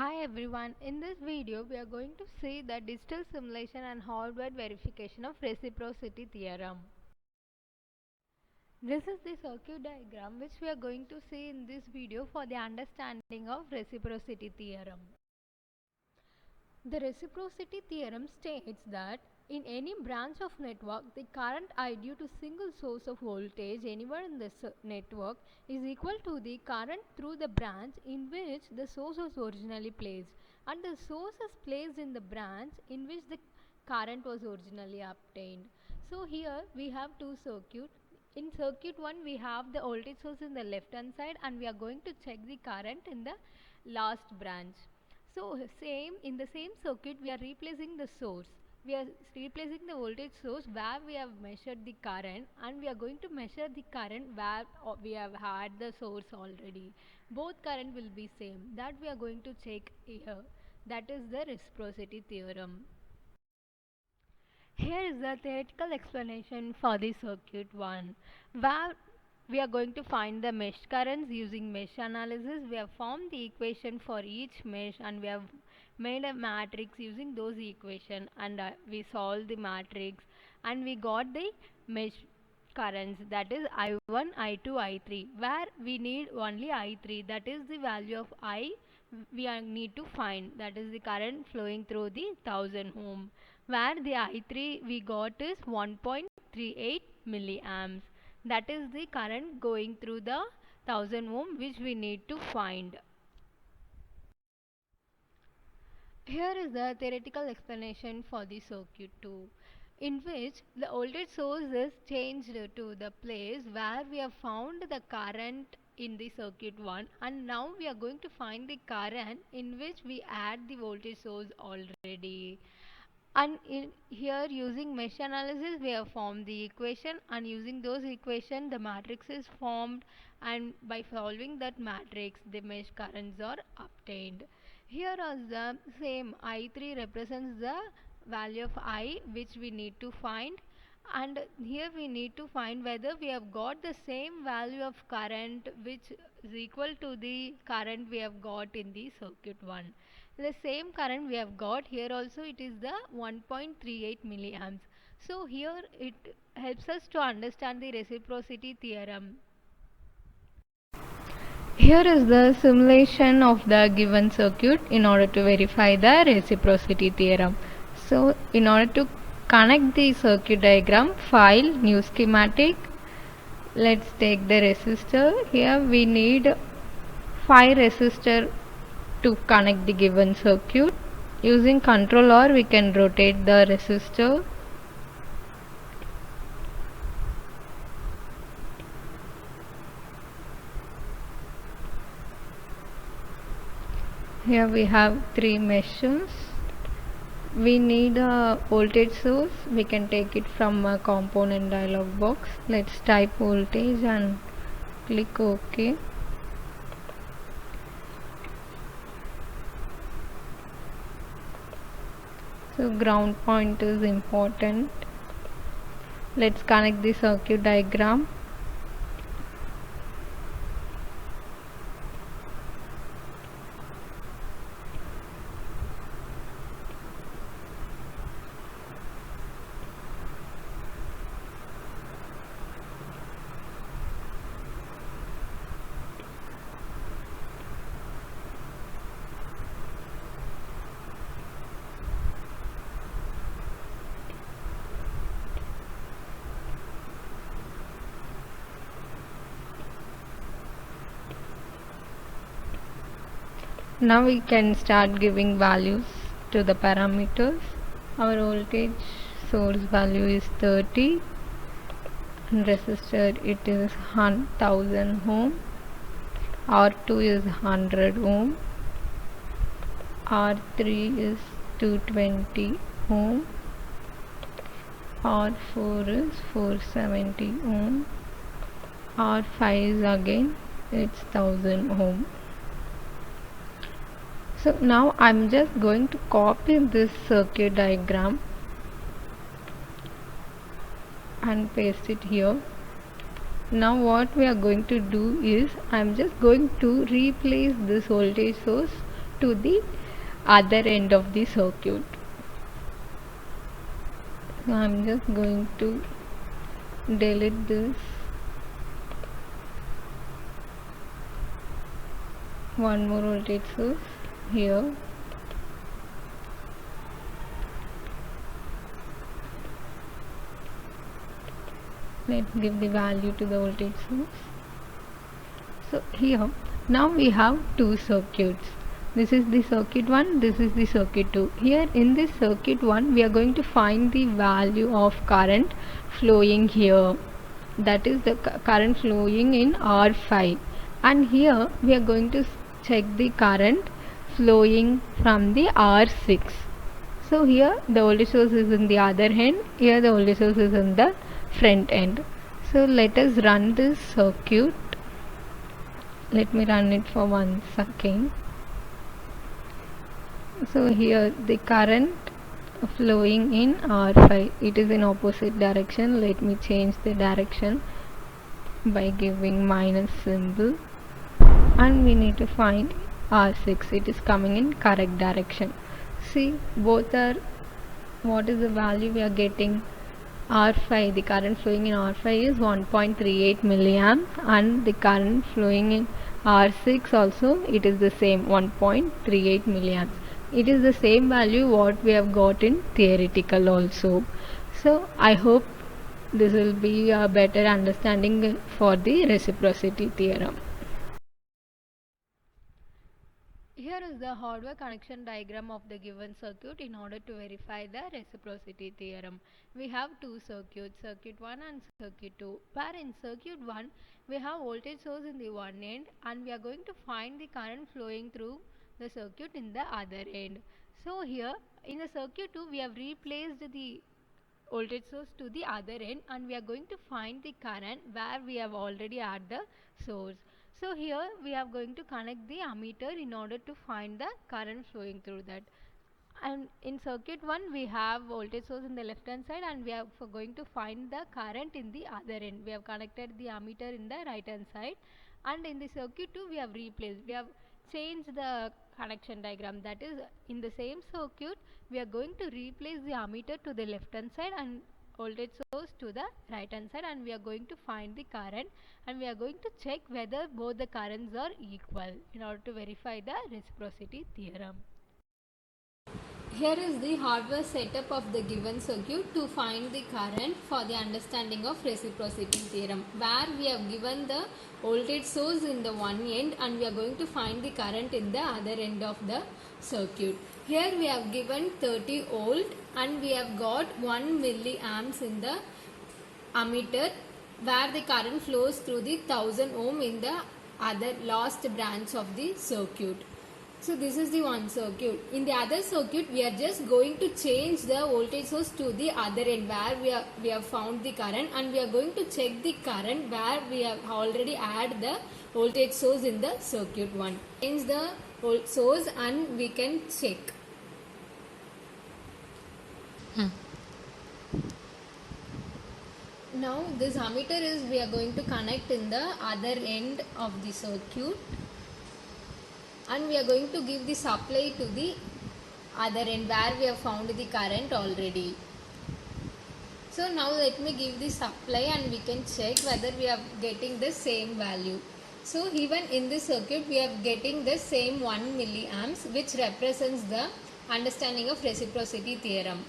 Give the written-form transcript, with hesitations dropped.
Hi everyone, in this video we are going to see the digital simulation and hardware verification of reciprocity theorem. This is the circuit diagram which we are going to see in this video for the understanding of reciprocity theorem. The reciprocity theorem states that in any branch of network, the current I due to single source of voltage anywhere in the network is equal to the current through the branch in which the source was originally placed, and the source is placed in the branch in which the current was originally obtained. So here we have two circuits. In circuit 1 we have the voltage source in the left hand side and we are going to check the current in the last branch. So same in the same circuit we are replacing the source. We are replacing the voltage source where we have measured the current, and we are going to measure the current where we have had the source already. Both current will be same. That we are going to check here. That is the reciprocity theorem. Here is the theoretical explanation for the circuit 1, where we are going to find the mesh currents using mesh analysis. We have formed the equation for each mesh and we have made a matrix using those equations, and we solved the matrix and we got the mesh currents, that is I1, I2, I3, where we need only I3, that is the value of I we need to find, that is the current flowing through the 1000 ohm, where the I3 we got is 1.38 milliamps, that is the current going through the 1000 ohm which we need to find. Here is the theoretical explanation for the circuit 2, in which the voltage source is changed to the place where we have found the current in the circuit 1, and now we are going to find the current in which we add the voltage source already. And here using mesh analysis we have formed the equation, and using those equation the matrix is formed, and by solving that matrix the mesh currents are obtained. Here as the same I3 represents the value of I which we need to find, and here we need to find whether we have got the same value of current which is equal to the current we have got in the circuit 1. The same current we have got here also, it is the 1.38 milliamps. So here it helps us to understand the reciprocity theorem. Here is the simulation of the given circuit in order to verify the reciprocity theorem. So in order to connect the circuit diagram, file, new schematic, let's take the resistor. Here we need 5 resistor to connect the given circuit. Using Ctrl R we can rotate the resistor. Here we have 3 meshes. We need a voltage source. We can take it from a component dialog box. Let's type voltage and click OK. So ground point is important. Let's connect the circuit diagram. Now we can start giving values to the parameters. Our voltage source value is 30 and resistor it is 1000 ohm, R2 is 100 ohm, R3 is 220 ohm, R4 is 470 ohm, R5 is again it's 1000 ohm. So now I'm just going to copy this circuit diagram and paste it here. Now what we are going to do is I'm just going to replace this voltage source to the other end of the circuit. So I'm just going to delete this one more voltage source here. Let's give the value to the voltage source. So here now we have two circuits. This is the circuit 1, this is the circuit 2. Here in this circuit 1 we are going to find the value of current flowing here, that is the current flowing in R5, and here we are going to check the current flowing from the R6. So here the voltage source is in the other end, here the voltage source is in the front end. So let us run this circuit. Let me run it for 1 second. So here the current flowing in R5, it is in opposite direction. Let me change the direction by giving minus symbol, and we need to find R6, it is coming in correct direction. See, both are, what is the value we are getting? R5, the current flowing in R5 is 1.38 milliamps, and the current flowing in R6 also, it is the same 1.38 milliamps. It is the same value what we have got in theoretical also. So I hope this will be a better understanding for the reciprocity theorem. Here is the hardware connection diagram of the given circuit in order to verify the reciprocity theorem. We have two circuits, circuit 1 and circuit 2, where in circuit 1 we have voltage source in the one end, and we are going to find the current flowing through the circuit in the other end. So here in the circuit 2 we have replaced the voltage source to the other end, and we are going to find the current where we have already added the source. So here we are going to connect the ammeter in order to find the current flowing through that. And in circuit 1 we have voltage source in the left hand side, and we are going to find the current in the other end. We have connected the ammeter in the right hand side, and in the circuit 2 we have replaced, we have changed the connection diagram. That is, in the same circuit we are going to replace the ammeter to the left hand side and voltage source to the right hand side, and we are going to find the current, and we are going to check whether both the currents are equal in order to verify the reciprocity theorem. Here is the hardware setup of the given circuit to find the current for the understanding of reciprocity theorem, where we have given the voltage source in the one end, and we are going to find the current in the other end of the circuit. Here we have given 30 volt, and we have got 1 milliamps in the ammeter, where the current flows through the 1000 ohm in the other last branch of the circuit. So this is the one circuit. In the other circuit we are just going to change the voltage source to the other end, where we have found the current, and we are going to check the current where we have already added the voltage source in the circuit 1. Change the source and we can check. Now this ammeter is, we are going to connect in the other end of the circuit, and we are going to give the supply to the other end where we have found the current already. So now let me give the supply and we can check whether we are getting the same value. So even in this circuit we are getting the same 1 milliamps, which represents the understanding of reciprocity theorem.